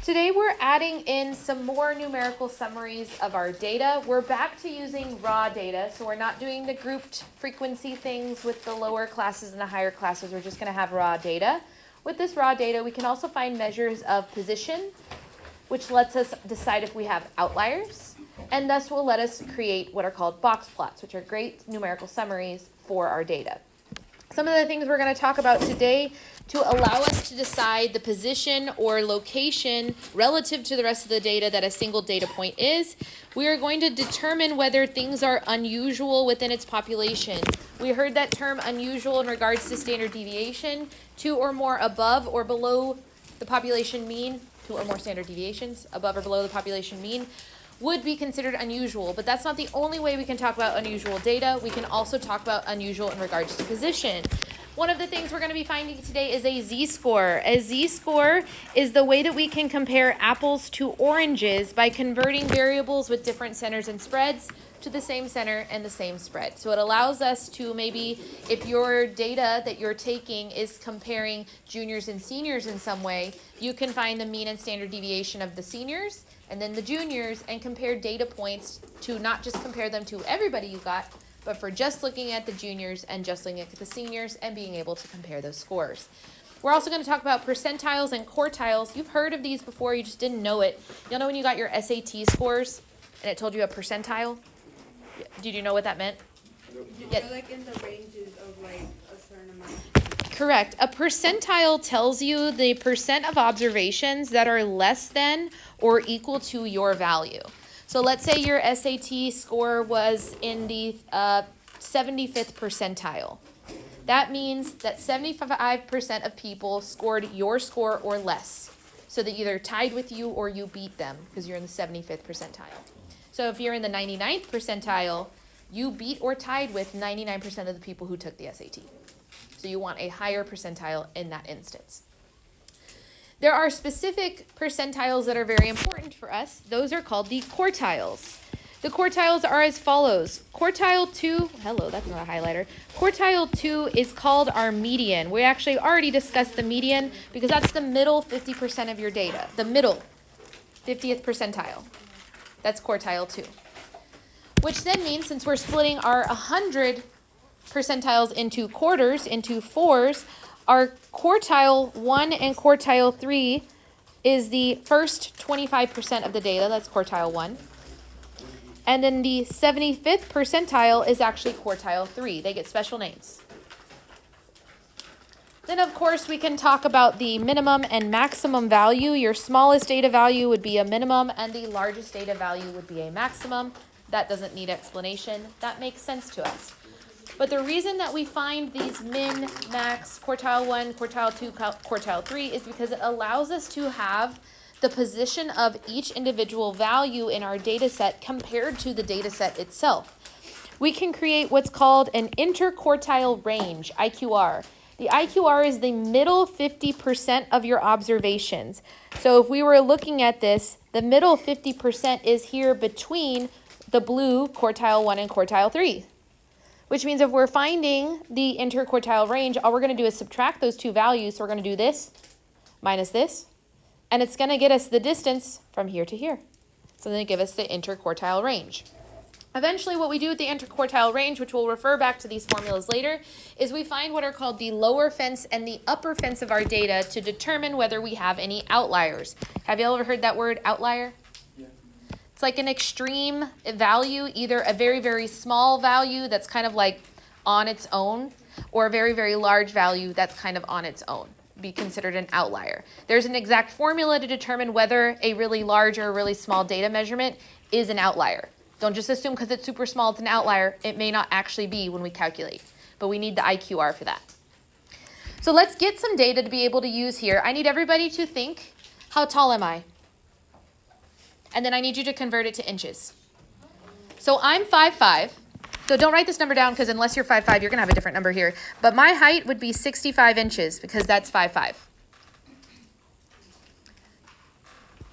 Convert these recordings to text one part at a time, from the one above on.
Today we're adding in some more numerical summaries of our data. We're back to using raw data, so we're not doing the grouped frequency things with the lower classes and the higher classes. We're just going to have raw data. With this raw data, we can also find measures of position, which lets us decide if we have outliers, and thus will let us create what are called box plots, which are great numerical summaries for our data. Some of the things we're going to talk about today to allow us to decide the position or location relative to the rest of the data that a single data point is, we are going to determine whether things are unusual within its population. We heard that term unusual in regards to standard deviation, 2 or more above or below the population mean, 2 or more standard deviations above or below the population mean would be considered unusual, but that's not the only way we can talk about unusual data. We can also talk about unusual in regards to position. One of the things we're going to be finding today is a z-score. A z-score is the way that we can compare apples to oranges by converting variables with different centers and spreads to the same center and the same spread. So it allows us to maybe, if your data that you're taking is comparing juniors and seniors in some way, you can find the mean and standard deviation of the seniors and then the juniors and compare data points to not just compare them to everybody you got, but for just looking at the juniors and just looking at the seniors and being able to compare those scores. We're also going to talk about percentiles and quartiles. You've heard of these before, you just didn't know it. You'll know when you got your SAT scores and it told you a percentile? Did you know what that meant? Yeah. Like in the ranges of like a certain amount. Correct. A percentile tells you the percent of observations that are less than or equal to your value. So let's say your SAT score was in the 75th percentile. That means that 75% of people scored your score or less. So they either tied with you or you beat them because you're in the 75th percentile. So if you're in the 99th percentile, you beat or tied with 99% of the people who took the SAT. So you want a higher percentile in that instance. There are specific percentiles that are very important for us. Those are called the quartiles. The quartiles are as follows. Quartile 2, hello, that's not a highlighter. Quartile 2 is called our median. We actually already discussed the median because that's the middle 50% of your data. The middle 50th percentile. That's quartile 2. Which then means since we're splitting our 100 percentiles into quarters, into fours, our quartile 1 and quartile 3 is the first 25% of the data. That's quartile 1. And then the 75th percentile is actually quartile 3. They get special names. Then, of course, we can talk about the minimum and maximum value. Your smallest data value would be a minimum, and the largest data value would be a maximum. That doesn't need explanation. That makes sense to us. But the reason that we find these min, max, quartile 1, quartile 2, quartile 3 is because it allows us to have the position of each individual value in our data set compared to the data set itself. We can create what's called an interquartile range, IQR. The IQR is the middle 50% of your observations. So if we were looking at this, the middle 50% is here between the blue quartile 1 and quartile 3. Which means if we're finding the interquartile range, all we're going to do is subtract those two values. So we're going to do this minus this. And it's going to get us the distance from here to here. So then it gives us the interquartile range. Eventually, what we do with the interquartile range, which we'll refer back to these formulas later, is we find what are called the lower fence and the upper fence of our data to determine whether we have any outliers. Have you ever heard that word, outlier? Yeah. It's like an extreme value, either a very, very small value that's kind of like on its own, or a very, very large value that's kind of on its own. Be considered an outlier. There's an exact formula to determine whether a really large or a really small data measurement is an outlier. Don't just assume because it's super small it's an outlier. It may not actually be when we calculate, but we need the IQR for that. So let's get some data to be able to use here. I need everybody to think, how tall am I? And then I need you to convert it to inches. So I'm 5'5". So don't write this number down because unless you're 5'5", you're going to have a different number here. But my height would be 65 inches because that's 5'5".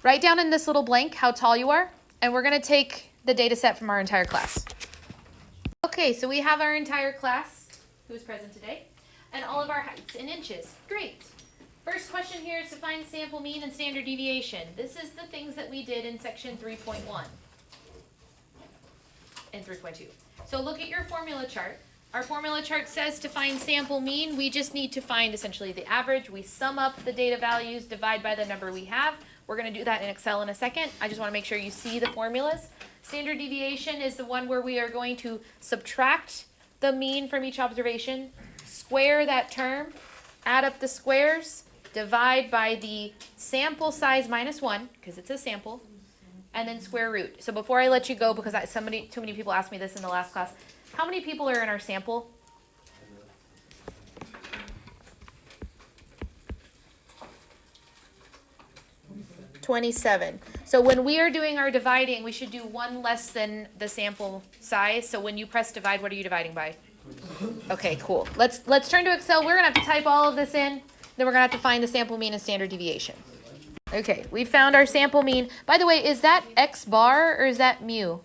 Write down in this little blank how tall you are, and we're going to take the data set from our entire class. Okay, so we have our entire class who is present today, and all of our heights in inches. Great. First question here is to find sample mean and standard deviation. This is the things that we did in section 3.1 and 3.2. So look at your formula chart. Our formula chart says to find sample mean, we just need to find essentially the average. We sum up the data values, divide by the number we have. We're going to do that in Excel in a second. I just want to make sure you see the formulas. Standard deviation is the one where we are going to subtract the mean from each observation, square that term, add up the squares, divide by the sample size minus 1, because it's a sample, and then square root. So before I let you go, because too many people asked me this in the last class, how many people are in our sample? 27. So when we are doing our dividing, we should do one less than the sample size. So when you press divide, what are you dividing by? Okay, cool. Let's turn to Excel. We're going to have to type all of this in. Then we're going to have to find the sample mean and standard deviation. Okay, we found our sample mean. By the way, is that X bar or is that mu?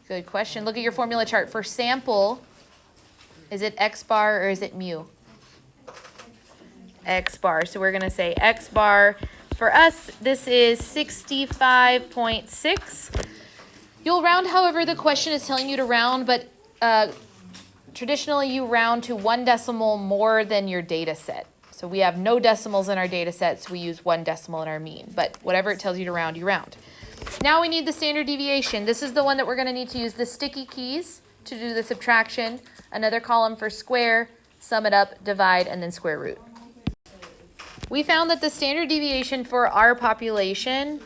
Good question. Look at your formula chart. For sample, is it X bar or is it mu? X bar. So we're going to say X bar. For us, this is 65.6. You'll round however the question is telling you to round, but traditionally you round to 1 decimal more than your data set. So we have no decimals in our data set, so we use 1 decimal in our mean. But whatever it tells you to round, you round. Now we need the standard deviation. This is the one that we're going to need to use the sticky keys to do the subtraction. Another column for square, sum it up, divide, and then square root. We found that the standard deviation for our population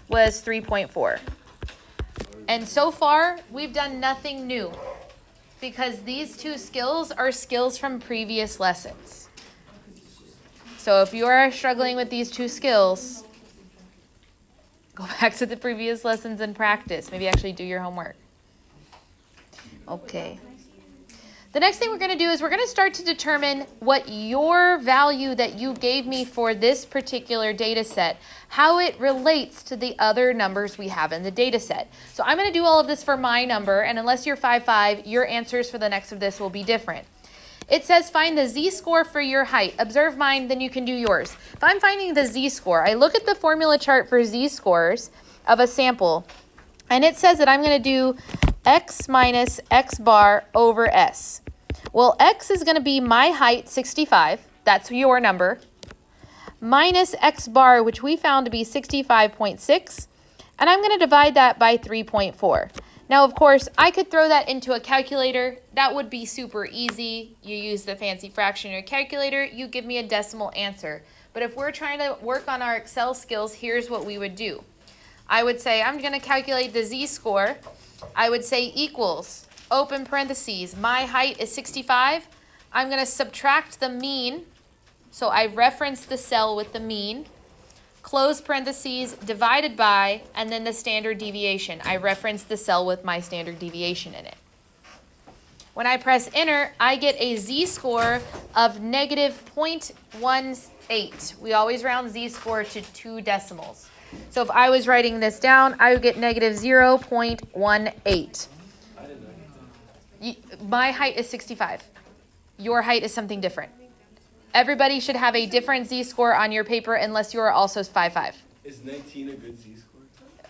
was 3.4. And so far, we've done nothing new because these two skills are skills from previous lessons. So if you are struggling with these two skills, go back to the previous lessons and practice. Maybe actually do your homework. Okay. The next thing we're going to do is we're going to start to determine what your value that you gave me for this particular data set, how it relates to the other numbers we have in the data set. So I'm going to do all of this for my number, and unless you're 5'5", your answers for the next of this will be different. It says find the z-score for your height. Observe mine, then you can do yours. If I'm finding the z-score, I look at the formula chart for z-scores of a sample, and it says that I'm going to do x minus x bar over s. Well, x is going to be my height, 65. That's your number. Minus x bar, which we found to be 65.6. And I'm going to divide that by 3.4. Now, of course, I could throw that into a calculator. That would be super easy. You use the fancy fraction in your calculator. You give me a decimal answer. But if we're trying to work on our Excel skills, here's what we would do. I would say I'm going to calculate the z-score. I would say equals, open parentheses, my height is 65. I'm going to subtract the mean. So I reference the cell with the mean. Close parentheses, divided by, and then the standard deviation. I reference the cell with my standard deviation in it. When I press enter, I get a z-score of negative 0.18. We always round z-score to 2 decimals. So if I was writing this down, I would get negative 0.18. My height is 65. Your height is something different. Everybody should have a different z-score on your paper unless you are also 5'5". Is 19 a good z-score?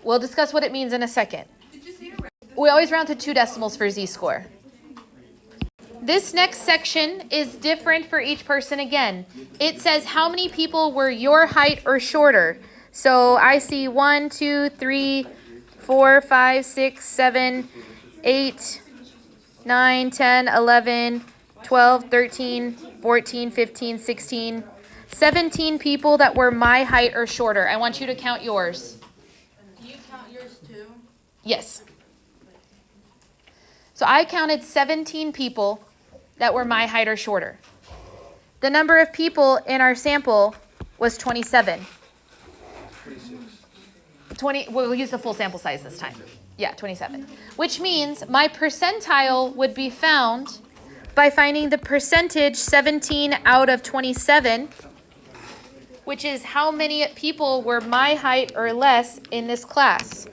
We'll discuss what it means in a second. We always round to 2 decimals for z-score. This next section is different for each person again. It says how many people were your height or shorter. So I see 1, 2, 3, 4, 5, 6, 7, 8, 9, 10, 11, 12, 13, 14, 15, 16, 17 people that were my height or shorter. I want you to count yours. Do you count yours too? Yes. So I counted 17 people that were my height or shorter. The number of people in our sample was 27. 26. We'll use the full sample size this time. Yeah, 27. Which means my percentile would be found by finding the percentage 17 out of 27, which is how many people were my height or less in this class,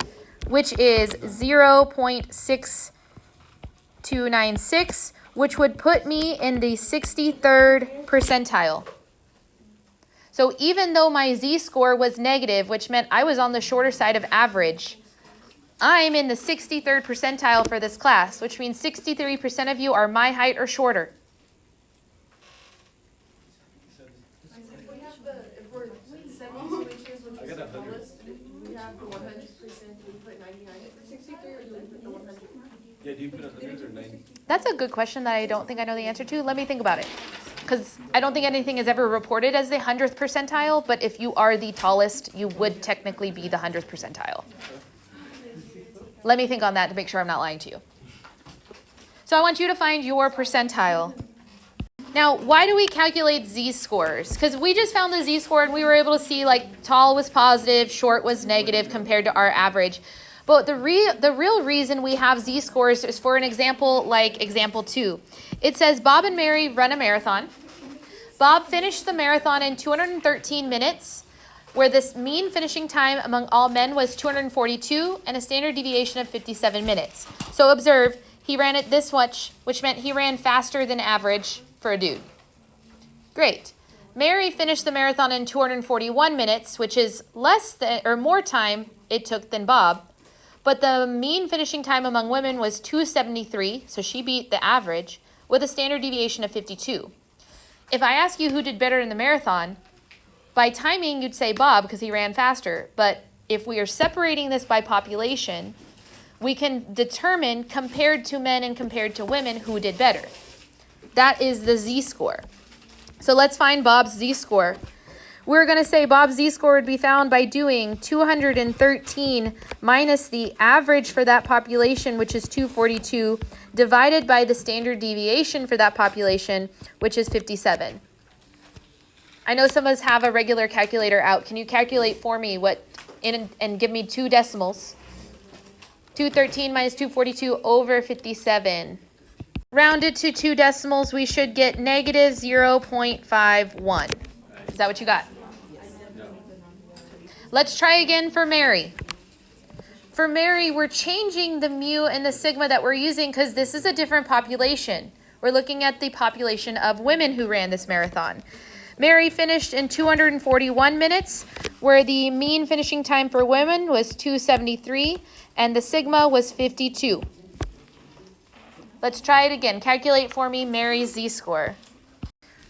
which is 0.6296, which would put me in the 63rd percentile. So even though my z-score was negative, which meant I was on the shorter side of average, I'm in the 63rd percentile for this class, which means 63% of you are my height or shorter. If we're 72 inches, which is the tallest, if we have the 100%, do we put 99 for 63 or do we put the 100? Yeah, do you put 100 or 90? That's a good question that I don't think I know the answer to. Let me think about it. Because I don't think anything is ever reported as the 100th percentile, but if you are the tallest, you would technically be the 100th percentile. Let me think on that to make sure I'm not lying to you. So I want you to find your percentile. Now, why do we calculate z-scores? Because we just found the z-score and we were able to see like tall was positive, short was negative compared to our average. But the real reason we have z-scores is for an example like example 2. It says Bob and Mary run a marathon. Bob finished the marathon in 213 minutes, where the mean finishing time among all men was 242 and a standard deviation of 57 minutes. So observe, he ran it this much, which meant he ran faster than average for a dude. Great. Mary finished the marathon in 241 minutes, which is less than or more time it took than Bob. But the mean finishing time among women was 273, so she beat the average, with a standard deviation of 52. If I ask you who did better in the marathon, by timing, you'd say Bob because he ran faster. But if we are separating this by population, we can determine compared to men and compared to women who did better. That is the z-score. So let's find Bob's z-score. We're going to say Bob's z-score would be found by doing 213 minus the average for that population, which is 242, divided by the standard deviation for that population, which is 57. I know some of us have a regular calculator out. Can you calculate for me and give me 2 decimals? 213 minus 242 over 57. Rounded to 2 decimals, we should get negative 0.51. Is that what you got? No. Let's try again for Mary. For Mary, we're changing the mu and the sigma that we're using because this is a different population. We're looking at the population of women who ran this marathon. Mary finished in 241 minutes, where the mean finishing time for women was 273, and the sigma was 52. Let's try it again. Calculate for me Mary's z-score.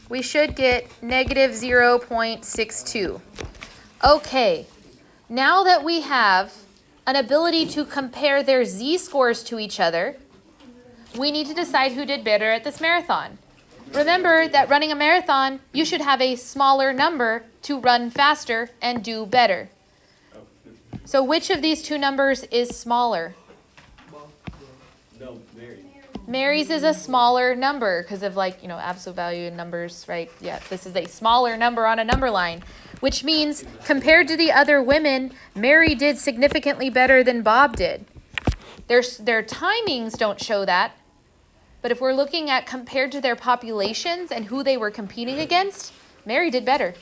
We should get negative 0.62. Okay, now that we have an ability to compare their z-scores to each other, we need to decide who did better at this marathon. Remember that running a marathon, you should have a smaller number to run faster and do better. So which of these 2 numbers is smaller? No, Mary. Mary's is a smaller number because of absolute value in numbers, right? Yeah, this is a smaller number on a number line, which means compared to the other women, Mary did significantly better than Bob did. Their timings don't show that. But if we're looking at compared to their populations and who they were competing against, Mary did better.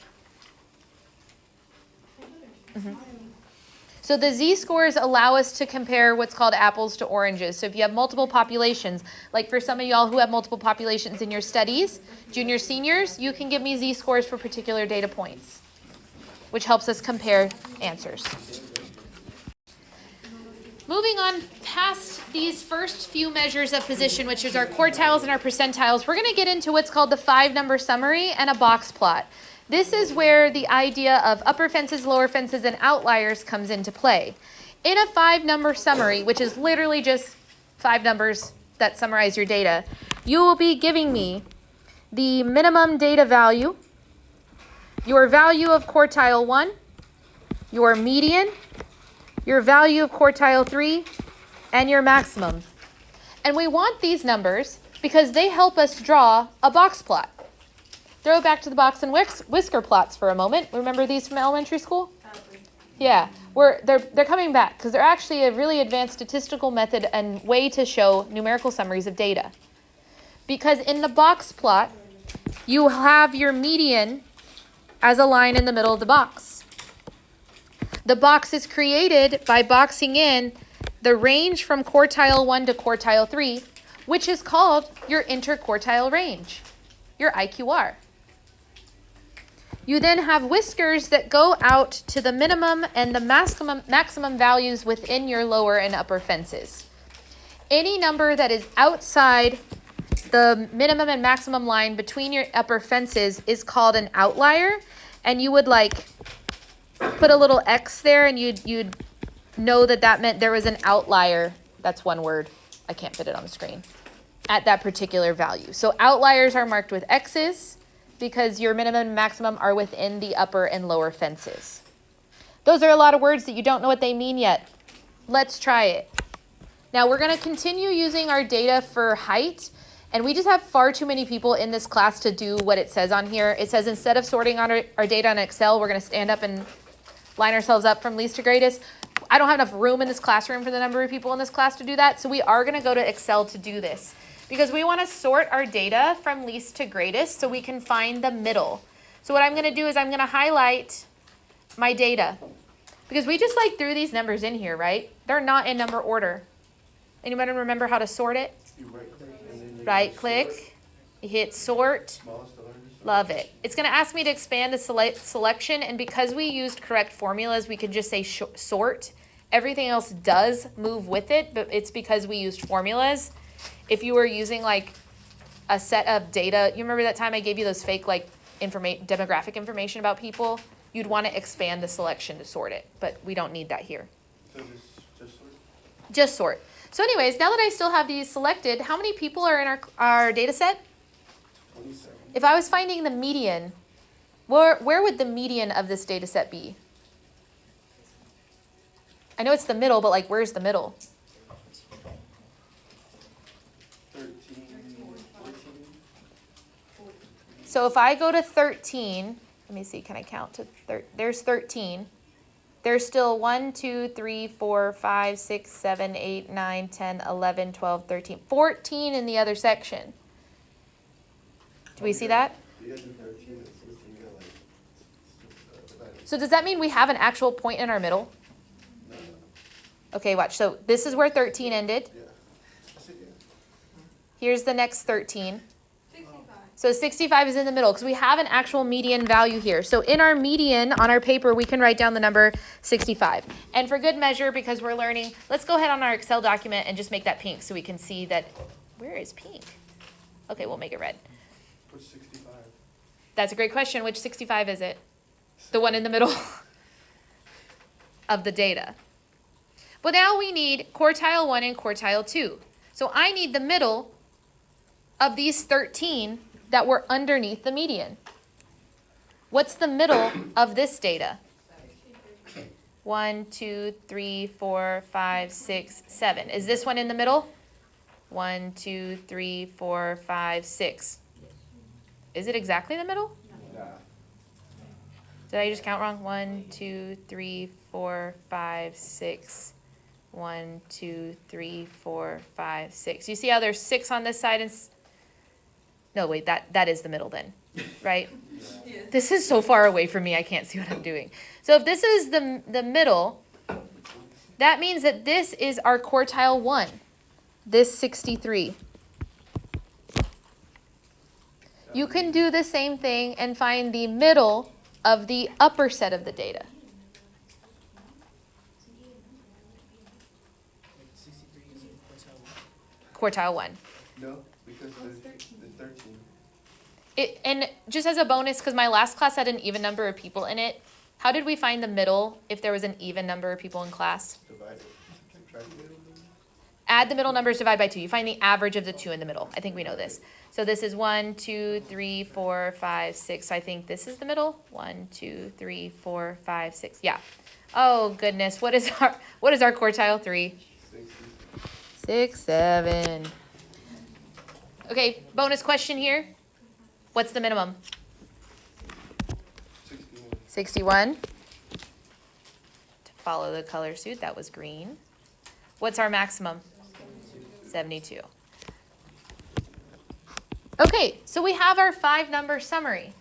So the z-scores allow us to compare what's called apples to oranges. So if you have multiple populations, like for some of y'all who have multiple populations in your studies, juniors, seniors, you can give me z-scores for particular data points, which helps us compare answers. Moving on past these first few measures of position, which is our quartiles and our percentiles, we're going to get into what's called the 5-number summary and a box plot. This is where the idea of upper fences, lower fences, and outliers comes into play. In a 5-number summary, which is literally just 5 numbers that summarize your data, you will be giving me the minimum data value, your value of quartile 1, your median, your value of quartile 3, and your maximum. And we want these numbers because they help us draw a box plot. Throw it back to the box and whisker plots for a moment. Remember these from elementary school? Yeah, they're coming back because they're actually a really advanced statistical method and way to show numerical summaries of data. Because in the box plot, you have your median as a line in the middle of the box. The box is created by boxing in the range from quartile 1 to quartile 3, which is called your interquartile range, your IQR. You then have whiskers that go out to the minimum and the maximum values within your lower and upper fences. Any number that is outside the minimum and maximum line between your upper fences is called an outlier, and you would like put a little X there, and you'd know that meant there was an outlier. That's one word. I can't fit it on the screen. At that particular value. So outliers are marked with X's because your minimum and maximum are within the upper and lower fences. Those are a lot of words that you don't know what they mean yet. Let's try it. Now we're going to continue using our data for height, and we just have far too many people in this class to do what it says on here. It says instead of sorting on our data on Excel, we're going to stand up and line ourselves up from least to greatest. I don't have enough room in this classroom for the number of people in this class to do that, so we are going to go to Excel to do this. Because we want to sort our data from least to greatest so we can find the middle. So what I'm going to do is I'm going to highlight my data. Because we just like threw these numbers in here, right? They're not in number order. Anybody remember how to sort it? You right click and then you Right sort. click, you hit sort. Smallest to largest. Love it. It's going to ask me to expand the selection, and because we used correct formulas, we could just say sort. Everything else does move with it, but it's because we used formulas. If you were using like a set of data, you remember that time I gave you those fake like demographic information about people? You'd want to expand the selection to sort it, but we don't need that here. So just sort. Just sort. So anyways, now that I still have these selected, how many people are in our data set? 27. If I was finding the median, where would the median of this data set be? I know it's the middle, but like where's the middle? 13, 14. So if I go to 13, let me see, can I count to there's 13. There's still 1, 2, 3, 4, 5, 6, 7, 8, 9, 10, 11, 12, 13, 14 in the other section. Do we see that? You gotta do 13 and 16. You gotta like divide it. So does that mean we have an actual point in our middle? No. Okay, watch. So this is where 13 ended. Yeah. I said yeah. Here's the next 13. 65. So 65 is in the middle because we have an actual median value here. So in our median on our paper, we can write down the number 65. And for good measure, because we're learning, let's go ahead on our Excel document and just make that pink so we can see that. Where is pink? Okay, we'll make it red. What's 65? That's a great question. Which 65 is it? The one in the middle of the data. But now we need quartile 1 and quartile 2. So I need the middle of these 13 that were underneath the median. What's the middle of this data? 1, 2, 3, 4, 5, 6, 7. Is this one in the middle? 1, 2, 3, 4, 5, 6. Is it exactly the middle? Nah. Did I just count wrong? 1, 2, 3, 4, 5, 6. 1, 2, 3, 4, 5, 6. You see how there's 6 on this side and no, wait, that is the middle then, right? Yes. This is so far away from me, I can't see what I'm doing. So if this is the middle, that means that this is our quartile 1, this 63. You can do the same thing and find the middle of the upper set of the data. 63 is in quartile 1. Quartile 1. No, because the 13. And just as a bonus, because my last class had an even number of people in it, how did we find the middle if there was an even number of people in class? Divide it. Subtract it. Add the middle numbers, divide by 2. You find the average of the 2 in the middle. I think we know this. So this is 1, 2, 3, 4, 5, 6. So I think this is the middle. 1, 2, 3, 4, 5, 6. Yeah. Oh goodness. What is our quartile 3? 60. 6, 7. Okay, bonus question here. What's the minimum? 61. 61. To follow the color suit, that was green. What's our maximum? 72. Okay, so we have our 5-number summary.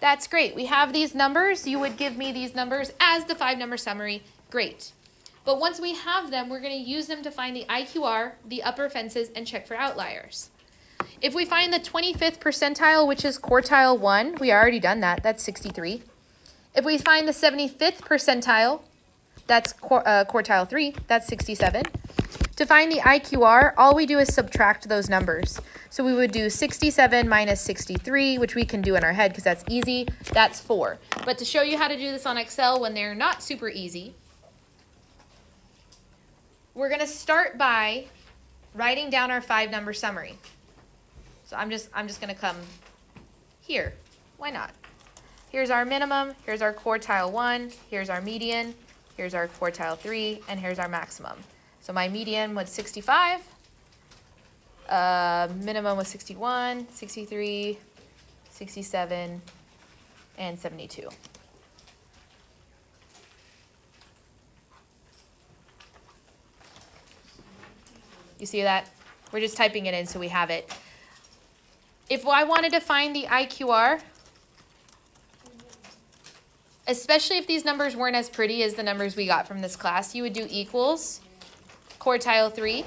That's great. We have these numbers. You would give me these numbers as the 5-number summary. Great. But once we have them, we're going to use them to find the IQR, the upper fences, and check for outliers. If we find the 25th percentile, which is quartile 1, we already done that. That's 63. If we find the 75th percentile, that's quartile 3, that's 67. To find the IQR, all we do is subtract those numbers. So we would do 67 minus 63, which we can do in our head because that's easy. That's 4. But to show you how to do this on Excel when they're not super easy, we're going to start by writing down our 5-number summary. So I'm just going to come here. Why not? Here's our minimum, here's our quartile 1, here's our median, here's our quartile 3, and here's our maximum. So my median was 65, minimum was 61, 63, 67, and 72. You see that? We're just typing it in so we have it. If I wanted to find the IQR, especially if these numbers weren't as pretty as the numbers we got from this class, you would do equals quartile 3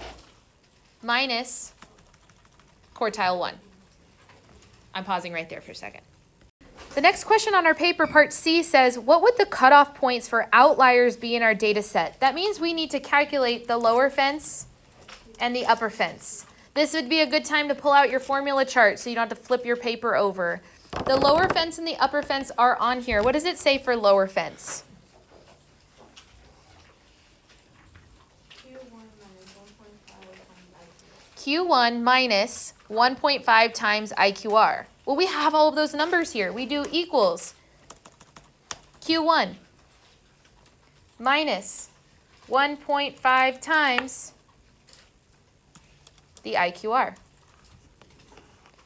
minus quartile 1. I'm pausing right there for a second. The next question on our paper, part C, says, what would the cutoff points for outliers be in our data set? That means we need to calculate the lower fence and the upper fence. This would be a good time to pull out your formula chart so you don't have to flip your paper over. The lower fence and the upper fence are on here. What does it say for lower fence? Q1 minus 1.5 times IQR. Well, we have all of those numbers here. We do equals Q1 minus 1.5 times the IQR.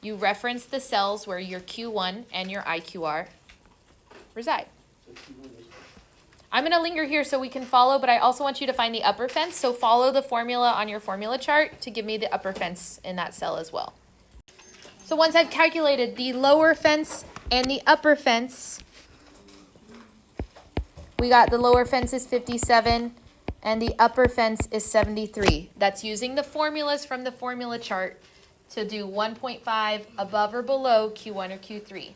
You reference the cells where your Q1 and your IQR reside. I'm going to linger here so we can follow, but I also want you to find the upper fence, so follow the formula on your formula chart to give me the upper fence in that cell as well. So once I've calculated the lower fence and the upper fence, we got the lower fence is 57 and the upper fence is 73. That's using the formulas from the formula chart to do 1.5 above or below Q1 or Q3.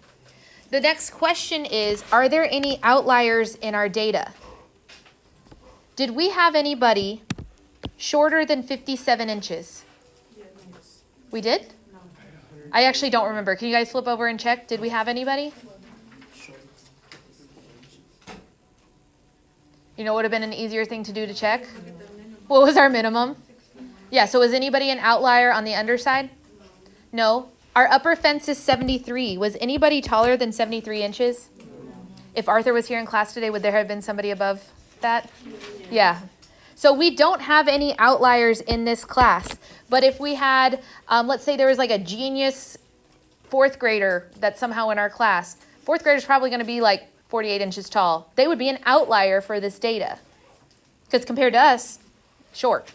The next question is, are there any outliers in our data? Did we have anybody shorter than 57 inches? Yes. We did? No. I actually don't remember. Can you guys flip over and check? Did we have anybody? You know what would have been an easier thing to do to check? What was our minimum? Yeah, so was anybody an outlier on the underside? No. Our upper fence is 73. Was anybody taller than 73 inches? If Arthur was here in class today, would there have been somebody above that? Yeah. So we don't have any outliers in this class. But if we had, let's say there was like a genius 4th grader that's somehow in our class, 4th grader's probably going to be like 48 inches tall. They would be an outlier for this data. Because compared to us, short.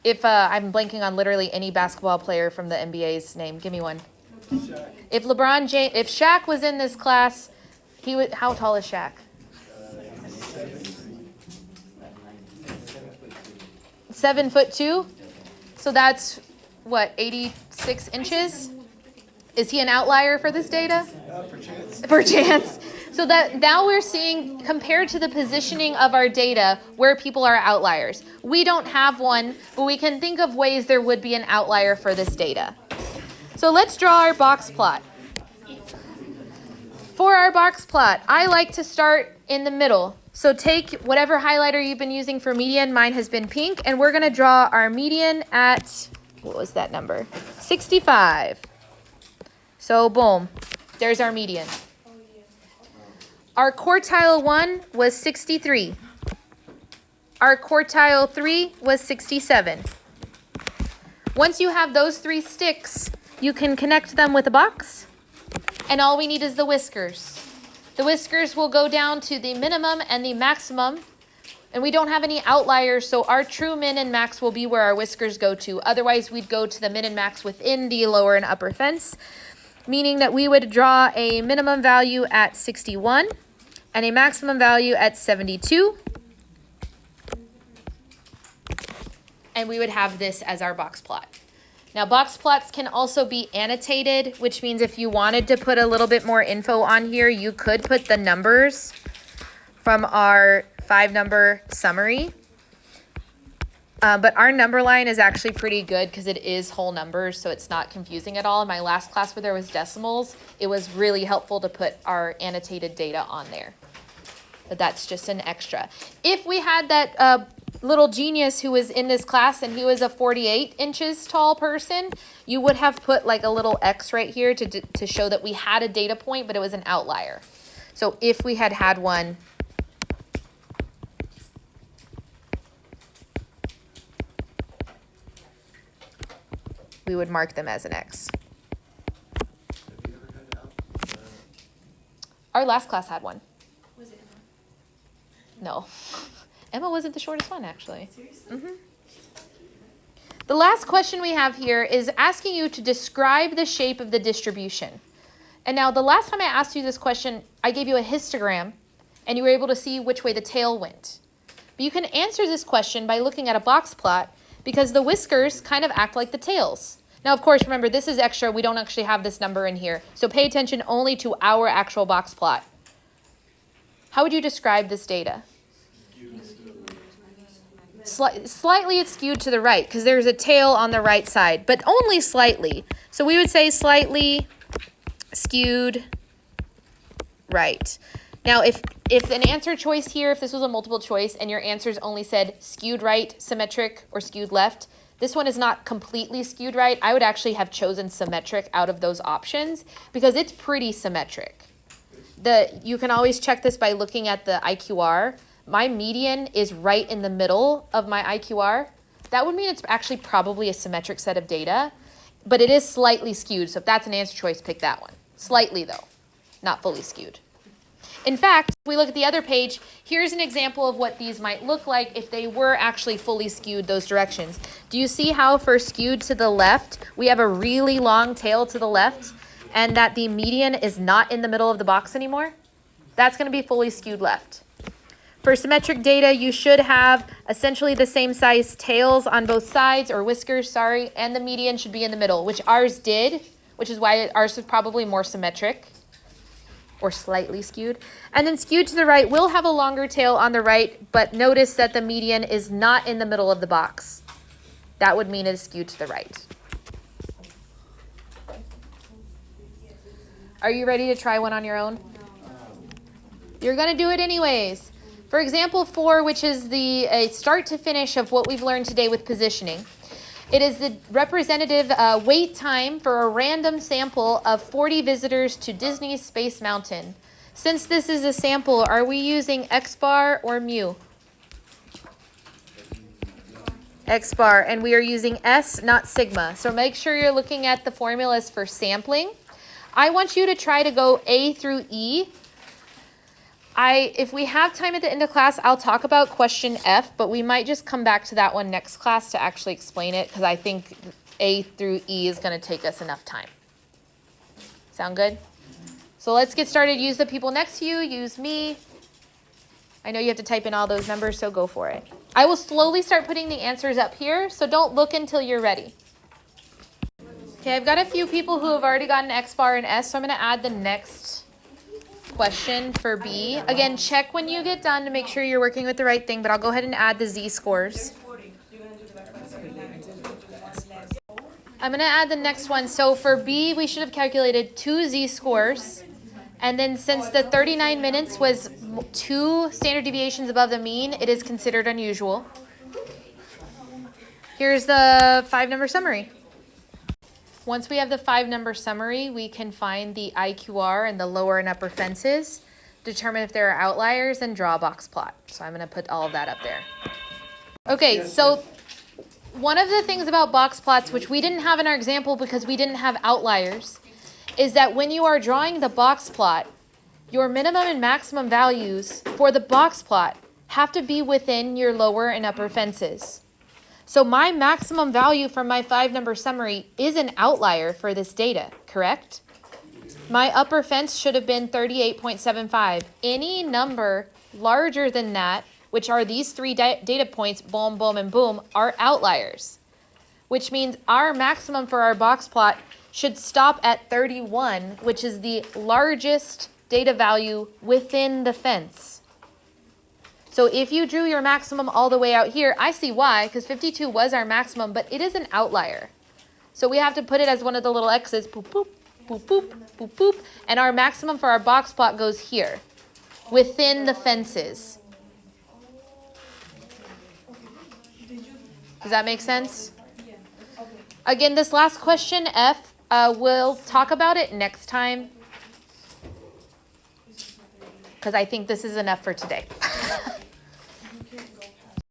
If I'm blanking on literally any basketball player from the NBA's name, give me one. Shaq. If LeBron James, if Shaq was in this class, he would. How tall is Shaq? 7'2". So that's what, 86 inches? Is he an outlier for this data? For chance. For chance. So that now we're seeing, compared to the positioning of our data, where people are outliers. We don't have one, but we can think of ways there would be an outlier for this data. So let's draw our box plot. For our box plot, I like to start in the middle. So take whatever highlighter you've been using for median. Mine has been pink, and we're going to draw our median at, what was that number? 65. So boom, there's our median. Our quartile 1 was 63. Our quartile 3 was 67. Once you have those 3 sticks, you can connect them with a box, and all we need is the whiskers. The whiskers will go down to the minimum and the maximum, and we don't have any outliers, so our true min and max will be where our whiskers go to. Otherwise, we'd go to the min and max within the lower and upper fence, meaning that we would draw a minimum value at 61 and a maximum value at 72. and we would have this as our box plot. Now, box plots can also be annotated, which means if you wanted to put a little bit more info on here, you could put the numbers from our 5-number summary. But our number line is actually pretty good because it is whole numbers, so it's not confusing at all. In my last class where there was decimals, it was really helpful to put our annotated data on there. But that's just an extra. If we had that little genius who was in this class and he was a 48 inches tall person, you would have put like a little X right here to show that we had a data point, but it was an outlier. So if we had one, we would mark them as an X. Have you ever had out? Our last class had one. Was it No. Emma wasn't the shortest one, actually. Seriously? The last question we have here is asking you to describe the shape of the distribution. And now the last time I asked you this question, I gave you a histogram, and you were able to see which way the tail went. But you can answer this question by looking at a box plot, because the whiskers kind of act like the tails. Now, of course, remember, this is extra. We don't actually have this number in here. So pay attention only to our actual box plot. How would you describe this data? Slightly it's skewed to the right because there's a tail on the right side, but only slightly. So we would say slightly skewed right. Now, if an answer choice here, if this was a multiple choice and your answers only said skewed right, symmetric, or skewed left, this one is not completely skewed right. I would actually have chosen symmetric out of those options because it's pretty symmetric. You can always check this by looking at the IQR. My median is right in the middle of my IQR. That would mean it's actually probably a symmetric set of data, but it is slightly skewed. So if that's an answer choice, pick that one. Slightly though, not fully skewed. In fact, if we look at the other page, here's an example of what these might look like if they were actually fully skewed those directions. Do you see how for skewed to the left, we have a really long tail to the left and that the median is not in the middle of the box anymore? That's going to be fully skewed left. For symmetric data, you should have essentially the same size tails on both sides, or whiskers, sorry, and the median should be in the middle, which ours did, which is why ours is probably more symmetric or slightly skewed. And then skewed to the right will have a longer tail on the right, but notice that the median is not in the middle of the box. That would mean it is skewed to the right. Are you ready to try one on your own? You're going to do it anyways. For example 4, which is the start to finish of what we've learned today with positioning. It is the representative wait time for a random sample of 40 visitors to Disney's Space Mountain. Since this is a sample, are we using X bar or mu? X bar, and we are using S, not sigma. So make sure you're looking at the formulas for sampling. I want you to try to go A through E. If we have time at the end of class, I'll talk about question F, but we might just come back to that one next class to actually explain it because I think A through E is going to take us enough time. Sound good? So let's get started. Use the people next to you. Use me. I know you have to type in all those numbers, so go for it. I will slowly start putting the answers up here, so don't look until you're ready. Okay, I've got a few people who have already gotten X bar and S, so I'm going to add the next question for B. Again, check when you get done to make sure you're working with the right thing, but I'll go ahead and add the Z scores. I'm going to add the next one. So for B, we should have calculated 2 Z scores. And then since the 39 minutes was 2 standard deviations above the mean, it is considered unusual. Here's the 5-number summary. Once we have the 5-number summary, we can find the IQR and the lower and upper fences, determine if there are outliers, and draw a box plot. So I'm going to put all of that up there. Okay, so one of the things about box plots, which we didn't have in our example because we didn't have outliers, is that when you are drawing the box plot, your minimum and maximum values for the box plot have to be within your lower and upper fences. So my maximum value from my 5-number summary is an outlier for this data, correct? My upper fence should have been 38.75. Any number larger than that which are these three data points, boom, boom, and boom, are outliers, which means our maximum for our box plot should stop at 31, which is the largest data value within the fence. So if you drew your maximum all the way out here, I see why, because 52 was our maximum, but it is an outlier. So we have to put it as one of the little X's, boop, boop, boop, boop, boop, boop, and our maximum for our box plot goes here, within the fences. Does that make sense? Again, this last question, F, we'll talk about it next time, because I think this is enough for today.